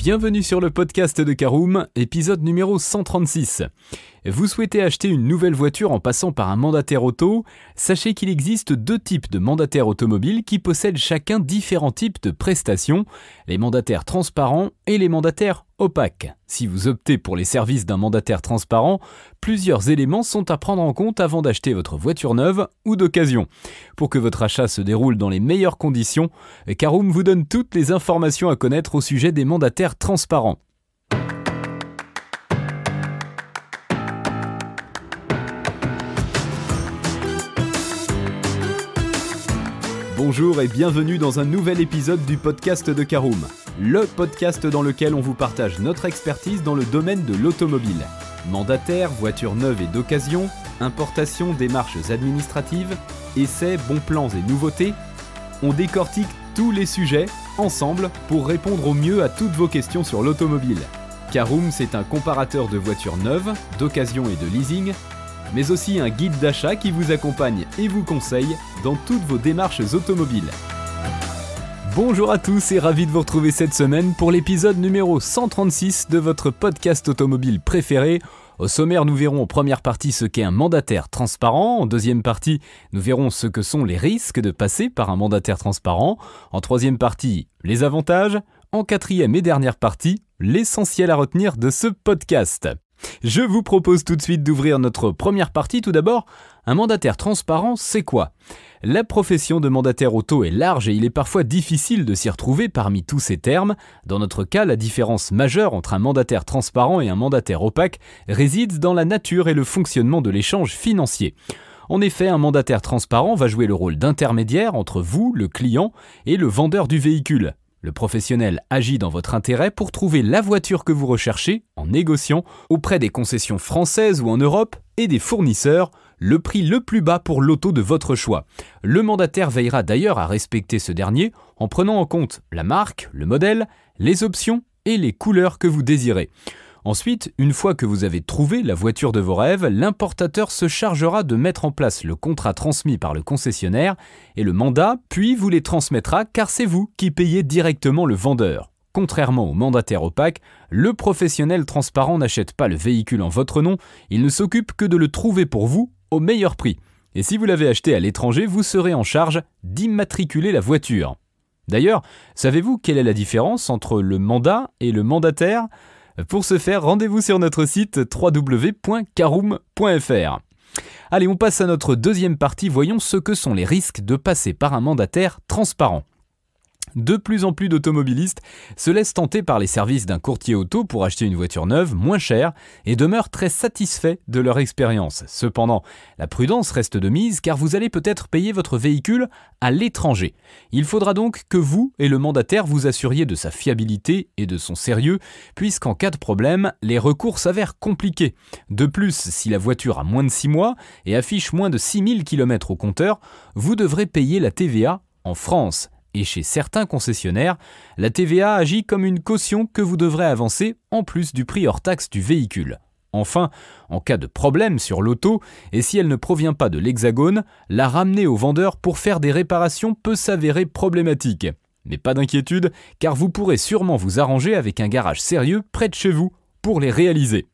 Bienvenue sur le podcast de Caroom, épisode numéro 136. Vous souhaitez acheter une nouvelle voiture en passant par un mandataire auto? Sachez qu'il existe deux types de mandataires automobiles qui possèdent chacun différents types de prestations, les mandataires transparents et les mandataires opaques. Si vous optez pour les services d'un mandataire transparent, plusieurs éléments sont à prendre en compte avant d'acheter votre voiture neuve ou d'occasion. Pour que votre achat se déroule dans les meilleures conditions, Caroom vous donne toutes les informations à connaître au sujet des mandataires transparents. Bonjour et bienvenue dans un nouvel épisode du podcast de Caroom, le podcast dans lequel on vous partage notre expertise dans le domaine de l'automobile. Mandataire, voitures neuves et d'occasion, importation, démarches administratives, essais, bons plans et nouveautés, on décortique tous les sujets ensemble pour répondre au mieux à toutes vos questions sur l'automobile. Caroom, c'est un comparateur de voitures neuves, d'occasion et de leasing, mais aussi un guide d'achat qui vous accompagne et vous conseille dans toutes vos démarches automobiles. Bonjour à tous et ravi de vous retrouver cette semaine pour l'épisode numéro 136 de votre podcast automobile préféré. Au sommaire, nous verrons en première partie ce qu'est un mandataire transparent. En deuxième partie, nous verrons ce que sont les risques de passer par un mandataire transparent. En troisième partie, les avantages. En quatrième et dernière partie, l'essentiel à retenir de ce podcast. Je vous propose tout de suite d'ouvrir notre première partie. Tout d'abord, un mandataire transparent, c'est quoi? La profession de mandataire auto est large et il est parfois difficile de s'y retrouver parmi tous ces termes. Dans notre cas, la différence majeure entre un mandataire transparent et un mandataire opaque réside dans la nature et le fonctionnement de l'échange financier. En effet, un mandataire transparent va jouer le rôle d'intermédiaire entre vous, le client, et le vendeur du véhicule. Le professionnel agit dans votre intérêt pour trouver la voiture que vous recherchez en négociant auprès des concessions françaises ou en Europe et des fournisseurs le prix le plus bas pour l'auto de votre choix. Le mandataire veillera d'ailleurs à respecter ce dernier en prenant en compte la marque, le modèle, les options et les couleurs que vous désirez. Ensuite, une fois que vous avez trouvé la voiture de vos rêves, l'importateur se chargera de mettre en place le contrat transmis par le concessionnaire et le mandat, puis vous les transmettra car c'est vous qui payez directement le vendeur. Contrairement au mandataire opaque, le professionnel transparent n'achète pas le véhicule en votre nom, il ne s'occupe que de le trouver pour vous au meilleur prix. Et si vous l'avez acheté à l'étranger, vous serez en charge d'immatriculer la voiture. D'ailleurs, savez-vous quelle est la différence entre le mandat et le mandataire ? Pour ce faire, rendez-vous sur notre site www.caroom.fr. Allez, on passe à notre deuxième partie. Voyons ce que sont les risques de passer par un mandataire transparent. De plus en plus d'automobilistes se laissent tenter par les services d'un courtier auto pour acheter une voiture neuve moins chère et demeurent très satisfaits de leur expérience. Cependant, la prudence reste de mise car vous allez peut-être payer votre véhicule à l'étranger. Il faudra donc que vous et le mandataire vous assuriez de sa fiabilité et de son sérieux puisqu'en cas de problème, les recours s'avèrent compliqués. De plus, si la voiture a moins de 6 mois et affiche moins de 6000 km au compteur, vous devrez payer la TVA en France. Et chez certains concessionnaires, la TVA agit comme une caution que vous devrez avancer en plus du prix hors taxe du véhicule. Enfin, en cas de problème sur l'auto, et si elle ne provient pas de l'Hexagone, la ramener au vendeur pour faire des réparations peut s'avérer problématique. Mais pas d'inquiétude, car vous pourrez sûrement vous arranger avec un garage sérieux près de chez vous pour les réaliser.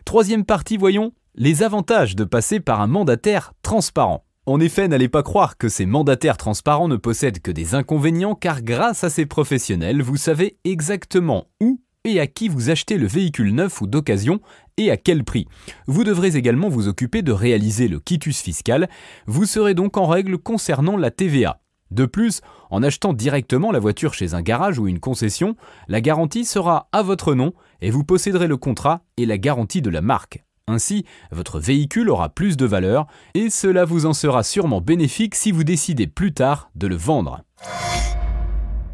Troisième partie, voyons les avantages de passer par un mandataire transparent. En effet, n'allez pas croire que ces mandataires transparents ne possèdent que des inconvénients car grâce à ces professionnels, vous savez exactement où et à qui vous achetez le véhicule neuf ou d'occasion et à quel prix. Vous devrez également vous occuper de réaliser le quitus fiscal, vous serez donc en règle concernant la TVA. De plus, en achetant directement la voiture chez un garage ou une concession, la garantie sera à votre nom et vous posséderez le contrat et la garantie de la marque. Ainsi, votre véhicule aura plus de valeur et cela vous en sera sûrement bénéfique si vous décidez plus tard de le vendre.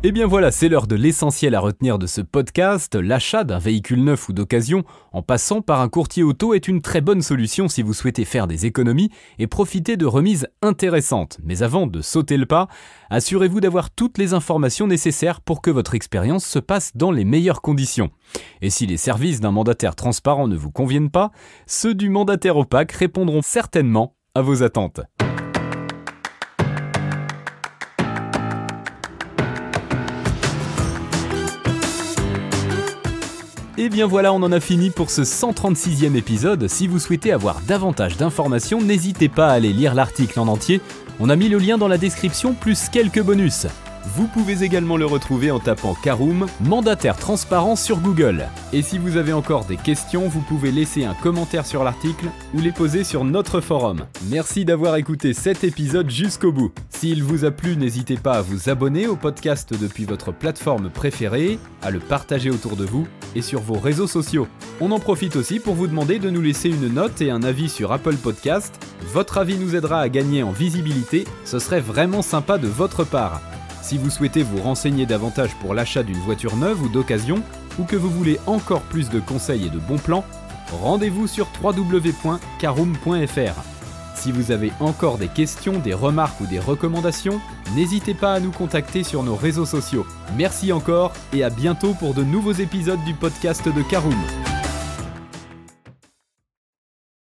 Et bien voilà, c'est l'heure de l'essentiel à retenir de ce podcast. L'achat d'un véhicule neuf ou d'occasion en passant par un courtier auto est une très bonne solution si vous souhaitez faire des économies et profiter de remises intéressantes. Mais avant de sauter le pas, assurez-vous d'avoir toutes les informations nécessaires pour que votre expérience se passe dans les meilleures conditions. Et si les services d'un mandataire transparent ne vous conviennent pas, ceux du mandataire opaque répondront certainement à vos attentes. Et bien voilà, on en a fini pour ce 136e épisode. Si vous souhaitez avoir davantage d'informations, n'hésitez pas à aller lire l'article en entier. On a mis le lien dans la description, plus quelques bonus. Vous pouvez également le retrouver en tapant Caroom, mandataire transparent sur Google. Et si vous avez encore des questions, vous pouvez laisser un commentaire sur l'article ou les poser sur notre forum. Merci d'avoir écouté cet épisode jusqu'au bout. S'il vous a plu, n'hésitez pas à vous abonner au podcast depuis votre plateforme préférée, à le partager autour de vous et sur vos réseaux sociaux. On en profite aussi pour vous demander de nous laisser une note et un avis sur Apple Podcast. Votre avis nous aidera à gagner en visibilité, ce serait vraiment sympa de votre part. Si vous souhaitez vous renseigner davantage pour l'achat d'une voiture neuve ou d'occasion, ou que vous voulez encore plus de conseils et de bons plans, rendez-vous sur www.caroom.fr. Si vous avez encore des questions, des remarques ou des recommandations, n'hésitez pas à nous contacter sur nos réseaux sociaux. Merci encore et à bientôt pour de nouveaux épisodes du podcast de Caroom.